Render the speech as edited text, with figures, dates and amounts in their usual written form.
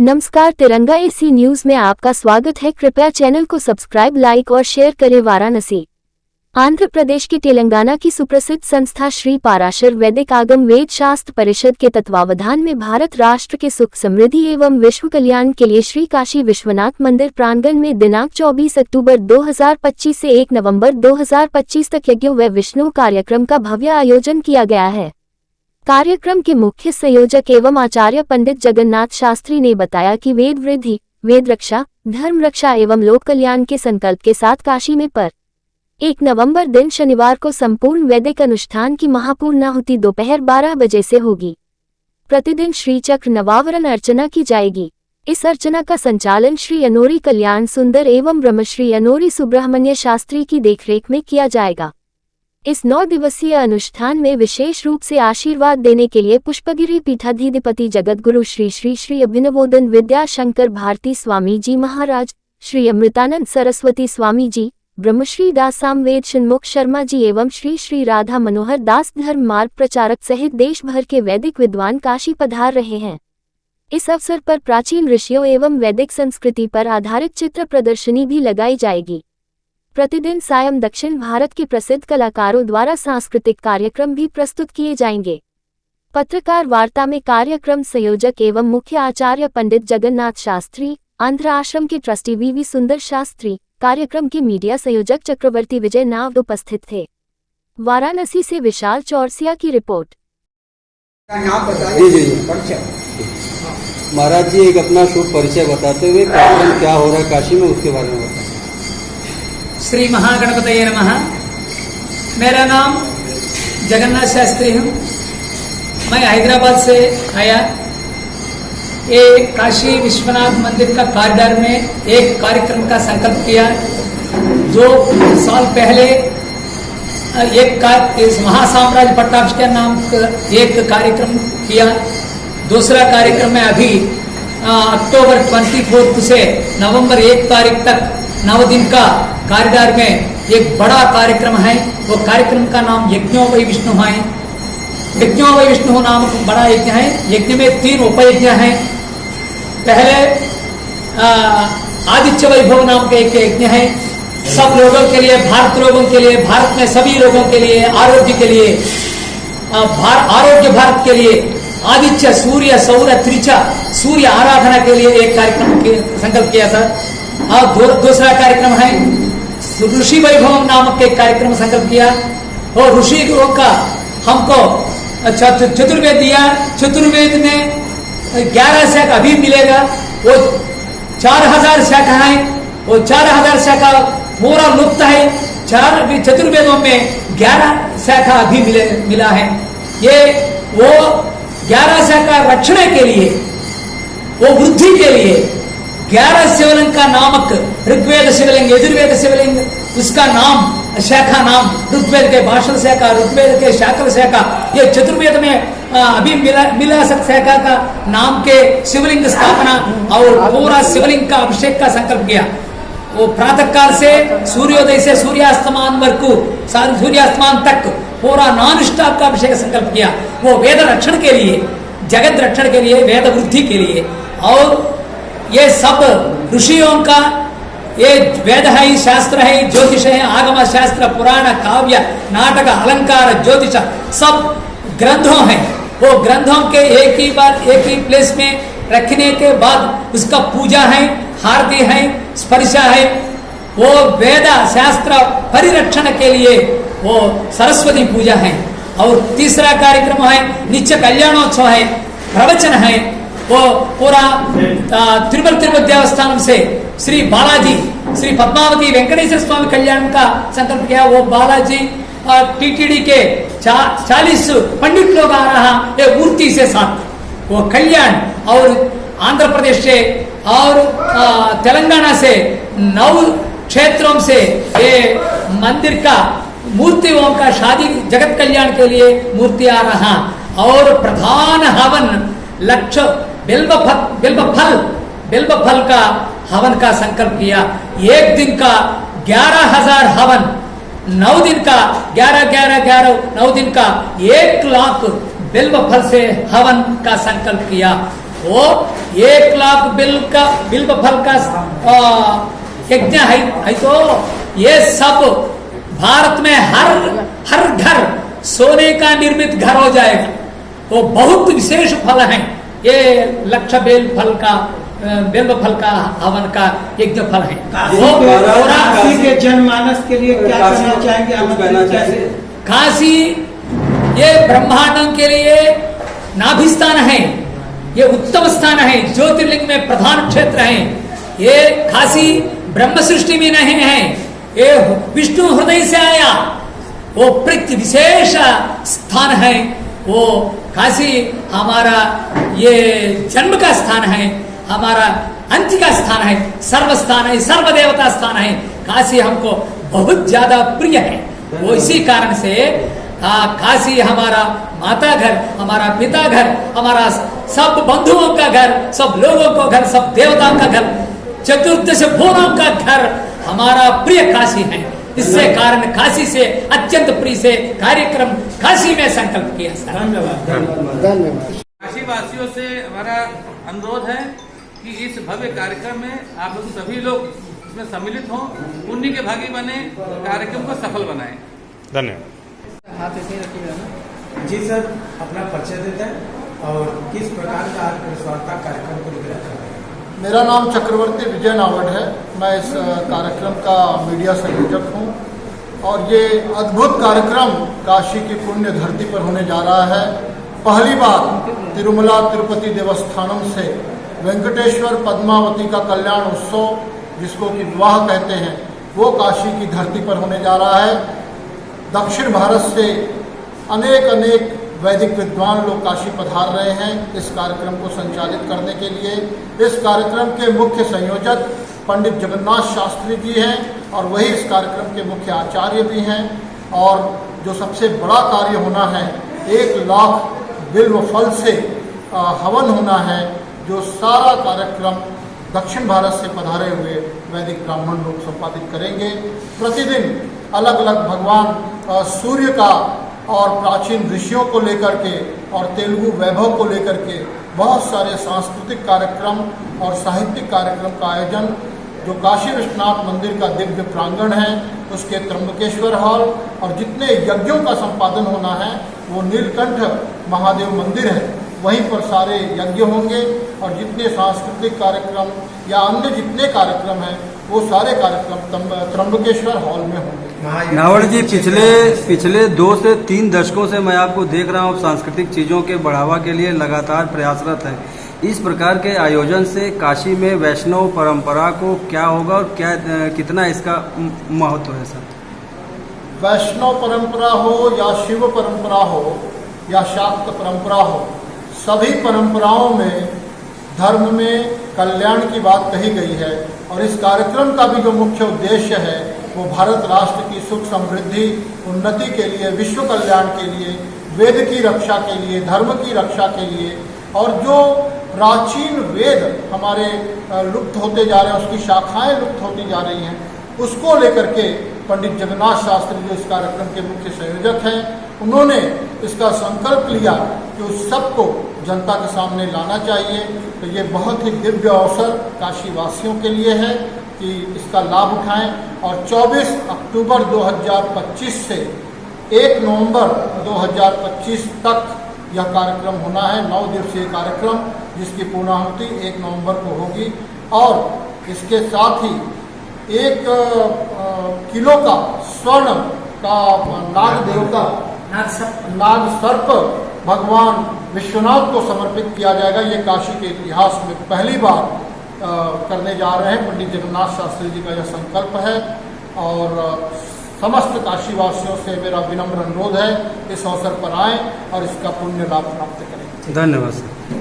नमस्कार, तिरंगा AC news में आपका स्वागत है। कृपया चैनल को सब्सक्राइब, लाइक और शेयर करें। वाराणसी आंध्र प्रदेश की तेलंगाना की सुप्रसिद्ध संस्था श्री पाराशर वैदिक आगम वेद शास्त्र परिषद के तत्वावधान में भारत राष्ट्र के सुख समृद्धि एवं विश्व कल्याण के लिए श्री काशी विश्वनाथ मंदिर प्रांगण में दिनांक 24 अक्टूबर 2025 से 1 नवंबर 2025 तक यज्ञ व विष्णु कार्यक्रम का भव्य आयोजन किया गया है। कार्यक्रम के मुख्य संयोजक एवं आचार्य पंडित जगन्नाथ शास्त्री ने बताया कि वेद वृद्धि, वेद रक्षा, धर्म रक्षा एवं लोक कल्याण के संकल्प के साथ काशी में पर 1 नवंबर दिन शनिवार को संपूर्ण वैदिक अनुष्ठान की महापूर्णाहुति दोपहर 12 बजे से होगी। प्रतिदिन श्री चक्र नवावरण अर्चना की जाएगी। इस अर्चना का संचालन श्री अनोरी कल्याण सुंदर एवं ब्रह्मश्री अनोरी सुब्रह्मण्य शास्त्री की देखरेख में किया जाएगा। इस 9 दिवसीय अनुष्ठान में विशेष रूप से आशीर्वाद देने के लिए पुष्पगिरी पीठाधिपति जगतगुरु श्री श्री श्री अभिनवोदन विद्या शंकर भारती स्वामी जी महाराज, श्री अमृतानंद सरस्वती स्वामी जी, ब्रह्मश्री दास सामवेद षणमुख शर्मा जी एवं श्री श्री राधा मनोहर दास धर्म मार्ग प्रचारक सहित देश भर के वैदिक विद्वान काशी पधार रहे हैं। इस अवसर पर प्राचीन ऋषियों एवं वैदिक संस्कृति पर आधारित चित्र प्रदर्शनी भी लगाई जाएगी। प्रतिदिन सायं दक्षिण भारत के प्रसिद्ध कलाकारों द्वारा सांस्कृतिक कार्यक्रम भी प्रस्तुत किए जाएंगे। पत्रकार वार्ता में कार्यक्रम संयोजक एवं मुख्य आचार्य पंडित जगन्नाथ शास्त्री, आंध्र आश्रम के ट्रस्टी वी सुंदर शास्त्री, कार्यक्रम के मीडिया संयोजक चक्रवर्ती विजय नाव उपस्थित थे। वाराणसी से विशाल चौरसिया की रिपोर्ट। महाराज जी, एक अपना शुभ परिचय बताते हुए कार्यक्रम क्या हो रहा है काशी में, उसके बारे में बताएं। श्री महागणपतये नमः। मेरा नाम जगन्नाथ शास्त्री हूँ। मैं हैदराबाद से आया। ये काशी विश्वनाथ मंदिर का कॉरिडोर में एक कार्यक्रम का संकल्प किया। 2 साल पहले इस महासाम्राज्य पट्टाभिषेक नाम एक कार्यक्रम किया। दूसरा कार्यक्रम में अभी अक्टूबर 24 से नवंबर 1 तारीख तक 9 दिन का कॉरिडोर में एक बड़ा कार्यक्रम है। वो कार्यक्रम का नाम यज्ञो वै विष्णु है। यज्ञो वै विष्णु नाम बड़ा यज्ञ है। यज्ञ में 3 उपयज्ञ हैं। पहले आदित्य वैभव नाम का एक यज्ञ है। सब लोगों के लिए, भारत लोगों के लिए, भारत में सभी लोगों के लिए, आरोग्य के लिए, आरोग्य भारत के लिए, आदित्य सूर्य सौर त्रिचा सूर्य आराधना के लिए एक कार्यक्रम संकल्प किया था। और दूसरा कार्यक्रम है ऋषि वैभव नामक एक कार्यक्रम संकल्प किया। और ऋषि का हमको चतुर्वेद दिया। चतुर्वेद में 11 शाखा अभी मिलेगा। वो 4000 शाखा है। वो 4000 शाखा पूरा लुप्त है। चतुर्वेदों में 11 शाखा अभी मिला है। ये वो 11 शाखा रक्षण के लिए, वो वृद्धि के लिए 11 शिवलिंग का नामक ऋग्वेद शिवलिंग, यजुर्वेद शिवलिंग, उसका नाम शाखा नाम ऋग्वेद के भाषण शाखा, ऋग्वेद के शाकल शाखा, ये चतुर्वेद में अभी मिला शाखा का नाम के शिवलिंग स्थापना और पूरा शिवलिंग का अभिषेक का संकल्प किया। वो प्रातः काल से सूर्योदय से सूर्यास्तमान सूर्यास्तमान तक पूरा नॉन स्टॉप का अभिषेक संकल्प किया। वो वेद रक्षण के लिए, जगत रक्षण के लिए, वेद वृद्धि के लिए। और ये सब ऋषियों का ये वेद है, शास्त्र है, ज्योतिष है, आगम शास्त्र, पुराण, काव्य, नाटक, अलंकार, ज्योतिष सब ग्रंथों हैं। वो ग्रंथों के एक ही प्लेस में रखने के बाद उसका पूजा है, आरती है, स्पर्शा है। वो वेद शास्त्र परिरक्षण के लिए वो सरस्वती पूजा है। और तीसरा कार्यक्रम है नित्य कल्याणोत्सव है, प्रवचन है। वो पूरा तिरुपति देवस्थान से श्री बालाजी, श्री पद्मावती वेंकटेश्वर स्वामी कल्याण का संकल्प किया। वो बालाजी और टीटीडी के 40 पंडित लोग आ रहा है मूर्ति से साथ। वो कल्याण और आंध्र प्रदेश से और तेलंगाना से 9 क्षेत्रों से ये मंदिर का मूर्तियों का शादी जगत कल्याण के लिए मूर्ति आ रहा। और प्रधान हवन लक्ष्य बिल्व फल का हवन का संकल्प किया। एक दिन का 11,000 हवन, 9 दिन का 11 9 दिन का 1 लाख बिल्व फल से हवन का संकल्प किया। वो 1 लाख बिल्व फल का यज्ञ है तो ये सब भारत में हर घर सोने का निर्मित घर हो जाएगा। वो बहुत विशेष फल है ये लक्ष्य बेल फल का हवन का यज्ञ फल है। वो काशी के जनमानस के लिए क्या कहना चाहेंगे? काशी ये ब्रह्मांड के लिए नाभि स्थान है, ये उत्तम स्थान है, ज्योतिर्लिंग में प्रधान क्षेत्र है। ये काशी ब्रह्म सृष्टि में नहीं है, ये विष्णु हृदय से आया, वो प्रति विशेष स्थान है। वो काशी हमारा ये जन्म का स्थान है, हमारा अंत्य का स्थान है, सर्व स्थान है, सर्व देवता स्थान है। काशी हमको बहुत ज्यादा प्रिय है। वो इसी कारण से काशी हमारा माता घर, हमारा पिता घर, हमारा सब बंधुओं का घर, सब लोगों का घर, सब देवताओं का घर, चतुर्दश भुवनों का घर हमारा प्रिय काशी है। इससे कारण काशी से अत्यंत प्रिय से कार्यक्रम काशी में संकल्प किया। धन्यवाद। काशी वासियों से हमारा अनुरोध है कि इस भव्य कार्यक्रम में आप लोग सभी लोग इसमें सम्मिलित हों, पुण्य के भागी बने, कार्यक्रम को सफल बनाएं। धन्यवाद। जी सर, अपना परिचय देते हैं और किस प्रकार का आज स्वागत कार्यक्रम को लेकर रखा है? मेरा नाम चक्रवर्ती विजय नावड है। मैं इस कार्यक्रम का मीडिया संयोजक हूँ और ये अद्भुत कार्यक्रम काशी की पुण्य धरती पर होने जा रहा है। पहली बार तिरुमला तिरुपति देवस्थानम से वेंकटेश्वर पद्मावती का कल्याण उत्सव, जिसको कि विवाह कहते हैं, वो काशी की धरती पर होने जा रहा है। दक्षिण भारत से अनेक वैदिक विद्वान लोग काशी पधार रहे हैं इस कार्यक्रम को संचालित करने के लिए। इस कार्यक्रम के मुख्य संयोजक पंडित जगन्नाथ शास्त्री जी हैं और वही इस कार्यक्रम के मुख्य आचार्य भी हैं। और जो सबसे बड़ा कार्य होना है, 1 लाख बिल्व फल से हवन होना है, जो सारा कार्यक्रम दक्षिण भारत से पधारे हुए वैदिक ब्राह्मण लोग संपादित करेंगे। प्रतिदिन अलग अलग भगवान सूर्य का और प्राचीन ऋषियों को लेकर के और तेलुगु वैभव को लेकर के बहुत सारे सांस्कृतिक कार्यक्रम और साहित्यिक कार्यक्रम का आयोजन, जो काशी विश्वनाथ मंदिर का दिव्य प्रांगण है उसके त्र्यंबकेश्वर हॉल, और जितने यज्ञों का संपादन होना है वो नीलकंठ महादेव मंदिर है, वहीं पर सारे यज्ञ होंगे। और जितने सांस्कृतिक कार्यक्रम या अन्य जितने कार्यक्रम हैं वो सारे कार्यक्रम त्र्यंबकेश्वर हॉल में होंगे। नावड़ जी, पिछले 2 से 3 दशकों से मैं आपको देख रहा हूँ सांस्कृतिक चीज़ों के बढ़ावा के लिए लगातार प्रयासरत है। इस प्रकार के आयोजन से काशी में वैष्णव परंपरा को क्या होगा और कितना इसका महत्व है सर? वैष्णव परंपरा हो या शिव परंपरा हो या शाक्त परंपरा हो, सभी परंपराओं में धर्म में कल्याण की बात कही गई है। और इस कार्यक्रम का भी जो मुख्य उद्देश्य है वो भारत राष्ट्र की सुख समृद्धि उन्नति के लिए, विश्व कल्याण के लिए, वेद की रक्षा के लिए, धर्म की रक्षा के लिए, और जो प्राचीन वेद हमारे लुप्त होते जा रहे हैं, उसकी शाखाएं लुप्त होती जा रही हैं, उसको लेकर के पंडित जगन्नाथ शास्त्री जो इस कार्यक्रम के मुख्य संयोजक हैं, उन्होंने इसका संकल्प लिया कि उस सबको जनता के सामने लाना चाहिए। तो ये बहुत ही दिव्य अवसर काशी वासियों के लिए है कि इसका लाभ उठाएं। और 24 अक्टूबर 2025 से 1 नवंबर 2025 तक यह कार्यक्रम होना है। 9 दिवसीय कार्यक्रम, जिसकी पूर्णाहुति 1 नवंबर को होगी। और इसके साथ ही 1 किलो का स्वर्ण का नाग देवता, नाग सर्प भगवान विश्वनाथ को समर्पित किया जाएगा। ये काशी के इतिहास में पहली बार करने जा रहे हैं। पंडित जगन्नाथ शास्त्री जी का यह संकल्प है और समस्त काशीवासियों से मेरा विनम्र अनुरोध है, इस अवसर पर आएं और इसका पुण्य लाभ प्राप्त करें। धन्यवाद सर।